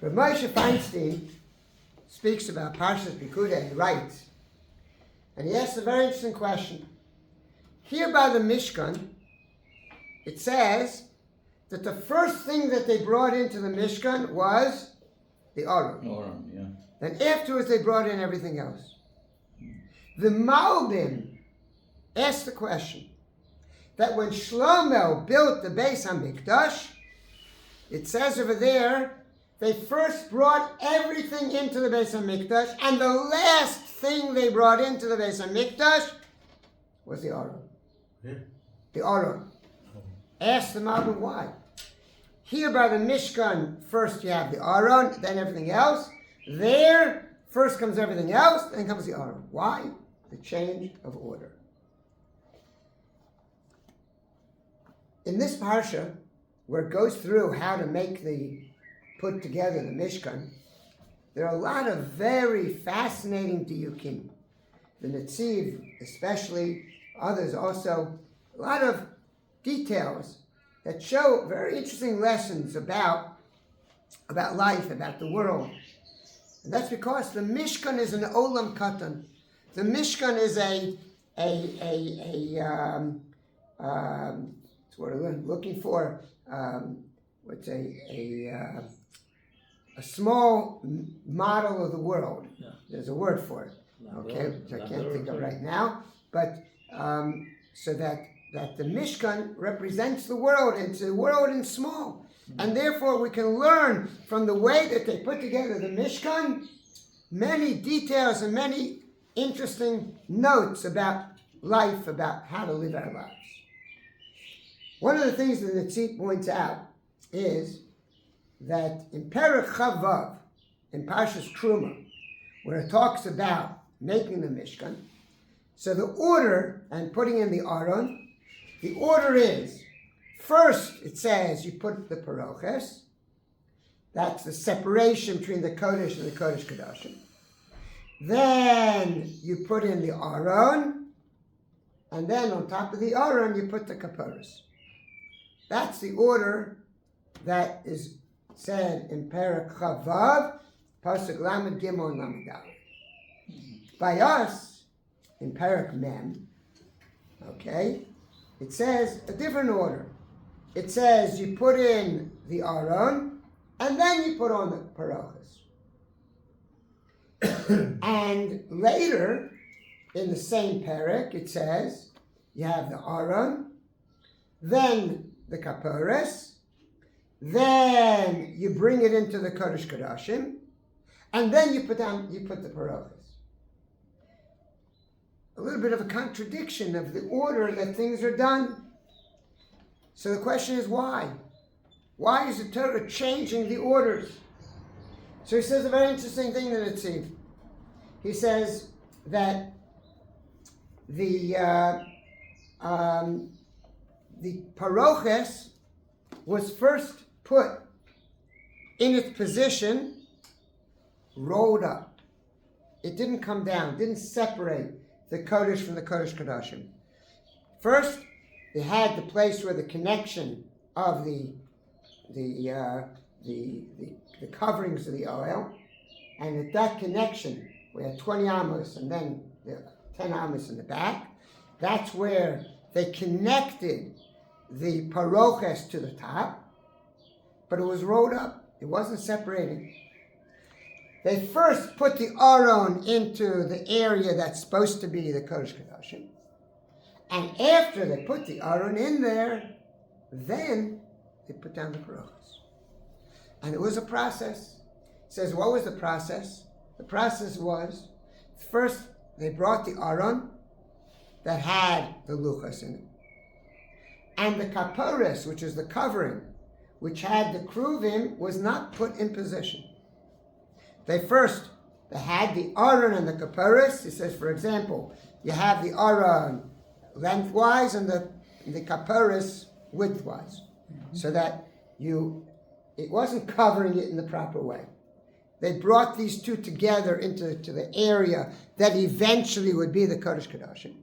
Rabbi Moshe Feinstein speaks about Parshas Pikeudei. He writes, and he asks a very interesting question. Here by the Mishkan, it says that the first thing that they brought into the Mishkan was the Aron. Yeah. Then afterwards they brought in everything else. The Malbim asked the question that when Shlomo built the Beis HaMikdash, it says over there, they first brought everything into the Beis HaMikdash, and the last thing they brought into the Beis HaMikdash was the Aron. Yeah. The Aron. Ask the Malbim why. Here by the Mishkan, first you have the Aron, then everything else. There, first comes everything else, then comes the Aron. Why? The change of order. In this parsha, where it goes through how to put together the Mishkan, there are a lot of very fascinating diukim. The Netziv, especially, others also, a lot of details that show very interesting lessons about life, about the world. And that's because the Mishkan is an olam katan. The Mishkan is it's what I'm looking for. A small model of the world. Yeah. There's a word for it. Okay, which I can't think of right now. But so that the Mishkan represents the world. It's a world in small. And therefore we can learn from the way that they put together the Mishkan many details and many interesting notes about life, about how to live our lives. One of the things that the Tzit points out is that in Perek Chavav, in Parshas Truma, where it talks about making the Mishkan, so the order and putting in the Aron, the order is, first it says you put the Paroches, that's the separation between the Kodesh and the Kodesh Kodashim. Then you put in the Aron, and then on top of the Aron you put the Kaporos. That's the order that is said in Perek Chavav, Pasuk Lamed Gimel and Lamed Daled. By us, in Perek Mem, okay, it says a different order. It says you put in the Aron, and then you put on the Parochas. And later, in the same Perek, it says you have the Aron, then the Kaporos, then you bring it into the Kodesh Kodashim, and then you put the Parochas. A little bit of a contradiction of the order that things are done. So the question is why? Why is the Torah changing the orders? So he says a very interesting thing in the Netziv. He says that the Paroches was first put in its position, rolled up. It didn't come down, didn't separate the Kodesh from the Kodesh Kodashim. First, they had the place where the connection of the coverings of the oil, and at that connection, we had 20 amos and then 10 amos in the back. That's where they connected the Paroches to the top, but it was rolled up. It wasn't separating. They first put the Aron into the area that's supposed to be the Kodesh Kodashim. And after they put the Aron in there, then they put down the Parochas. And it was a process. It says, what was the process? The process was, first they brought the Aron that had the Luchas in it. And the Kaporos, which is the covering, which had the Kruvim, was not put in position. They had the Aron and the Kaporos. It says, for example, you have the Aron lengthwise and the Kaporos widthwise, so that it wasn't covering it in the proper way. They brought these two together into the area that eventually would be the Kodesh Kodashim.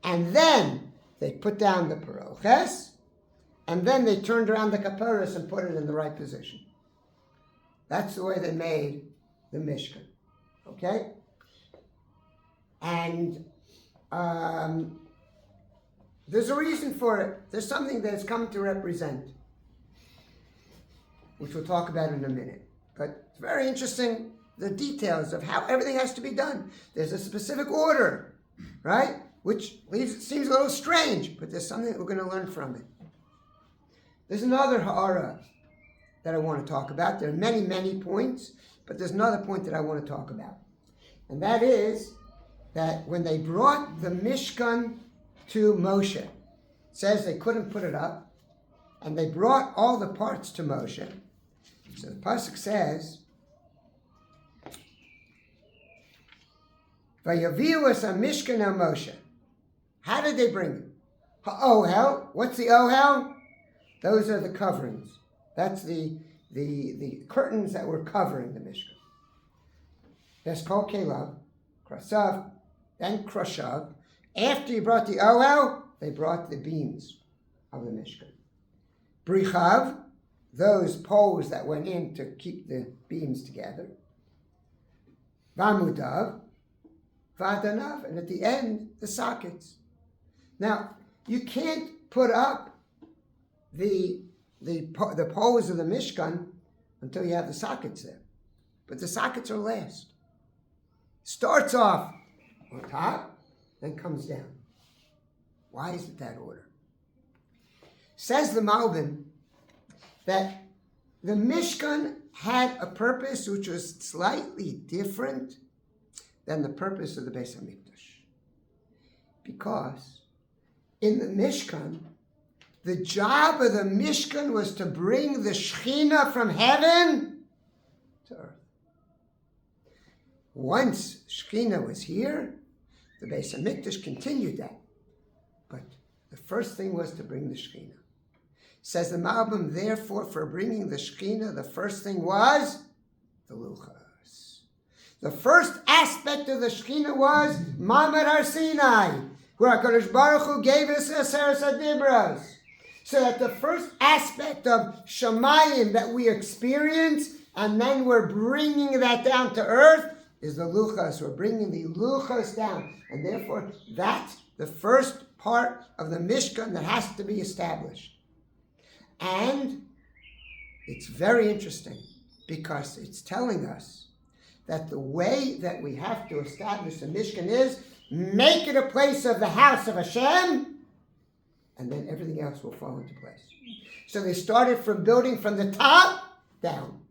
And then they put down the Paroches, and then they turned around the Kaporos and put it in the right position. That's the way they made the Mishkan. Okay? And there's a reason for it. There's something that's come to represent, which we'll talk about in a minute. But it's very interesting, the details of how everything has to be done. There's a specific order, right? Which seems a little strange, but there's something that we're going to learn from it. There's another ha'ara that I want to talk about. There are many, many points, but there's another point that I want to talk about. And that is that when they brought the Mishkan to Moshe, it says they couldn't put it up, and they brought all the parts to Moshe. So the Pasuk says, Vayaviu es ha-Mishkan el Moshe. How did they bring it? Ha'ohel. What's the ohel? Those are the coverings. That's the curtains that were covering the Mishkan. There's kol kelav, krasav, then krashav. After you brought the ohel, they brought the beams of the Mishkan. Brichav, those poles that went in to keep the beams together. Vamudav, vadanav, and at the end, the sockets. Now, you can't put up the poles of the Mishkan until you have the sockets there. But the sockets are last. Starts off on top, then comes down. Why is it that order? Says the Malbim that the Mishkan had a purpose which was slightly different than the purpose of the Beis HaMikdash. Because in the Mishkan, the job of the Mishkan was to bring the Shekhinah from heaven to earth. Once Shekhinah was here, the Beis HaMikdash continued that. But the first thing was to bring the Shekhinah. Says the Malbim, therefore, for bringing the Shekhinah, the first thing was the Luchos. The first aspect of the Shekhinah was Mamad Har Sinai, where HaKadosh Baruch Hu gave us Aseret HaDibros. So that the first aspect of Shamayim that we experience, and then we're bringing that down to earth, is the Luchos. We're bringing the Luchos down. And therefore, that's the first part of the Mishkan that has to be established. And it's very interesting because it's telling us that the way that we have to establish the Mishkan is make it a place of the house of Hashem, and then everything else will fall into place. So they started from building from the top down.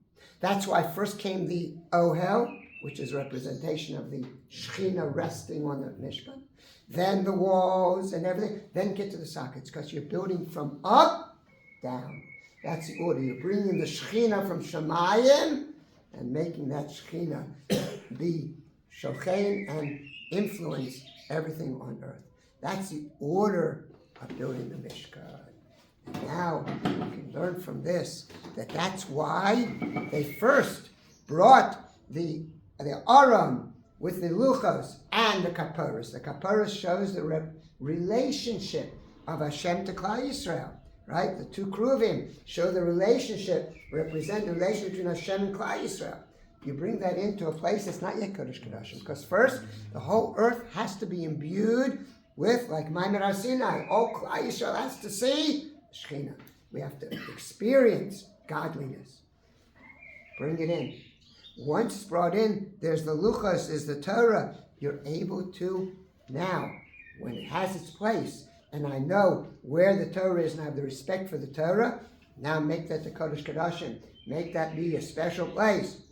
That's why first came the Ohel, which is a representation of the Shekhinah resting on the Mishkan. Then the walls and everything. Then get to the sockets, because you're building from up down. That's the order. You're bringing the Shekhinah from Shamayim and making that Shekhinah be Shochen and influence everything on earth. That's the order of building the Mishkan. And now we can learn from this that that's why they first brought the Aram with the Luchos and the Kapparos. The Kapparos shows the relationship of Hashem to Klal Yisrael. Right? The two Kruvim show the relationship, represent the relationship between Hashem and Klal Yisrael. You bring that into a place that's not yet Kodesh Kodashim, because first, the whole earth has to be imbued with, like Mamad Har Sinai, all Klal Yisrael has to see Shekhinah. We have to experience godliness. Bring it in. Once it's brought in, there's the Luchos, is the Torah. You're able to now, when it has its place, and I know where the Torah is and I have the respect for the Torah, now make that the Kodesh Kodashim. Make that be a special place.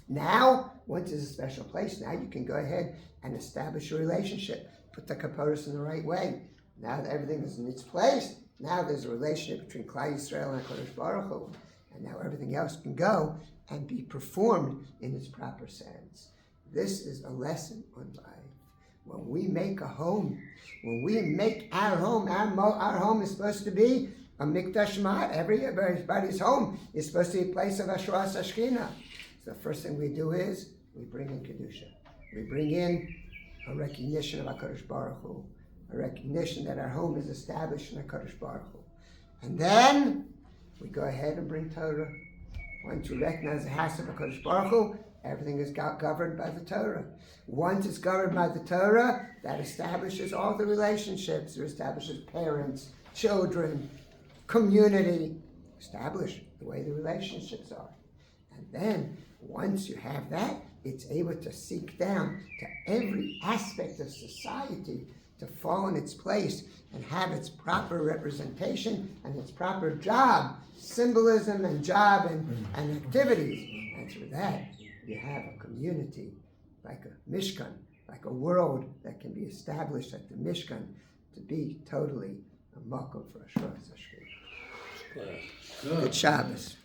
Now, once it's a special place, now you can go ahead and establish a relationship. Put the Kapparos in the right way. Now that everything is in its place, now there's a relationship between Klal Yisrael and HaKadosh Baruch Hu. And now everything else can go and be performed in its proper sense. This is a lesson on life. When we make a home, when we make our home is supposed to be a mikdash mat. Everybody's home is supposed to be a place of Ashras Ashkina. So the first thing we do is we bring in Kedusha. We bring in a recognition of HaKadosh Baruch Hu, a recognition that our home is established in HaKadosh Baruch Hu. And then we go ahead and bring Torah. Once you recognize the house of HaKadosh Baruch Hu, everything is governed by the Torah. Once it's governed by the Torah, that establishes all the relationships. It establishes parents, children, community. Establish the way the relationships are. And then, once you have that, it's able to seek down to every aspect of society to fall in its place and have its proper representation and its proper job, symbolism and job and activities. And through that, you have a community like a Mishkan, like a world that can be established at the Mishkan to be totally a makom for Ashras Hashchina. Good Shabbos.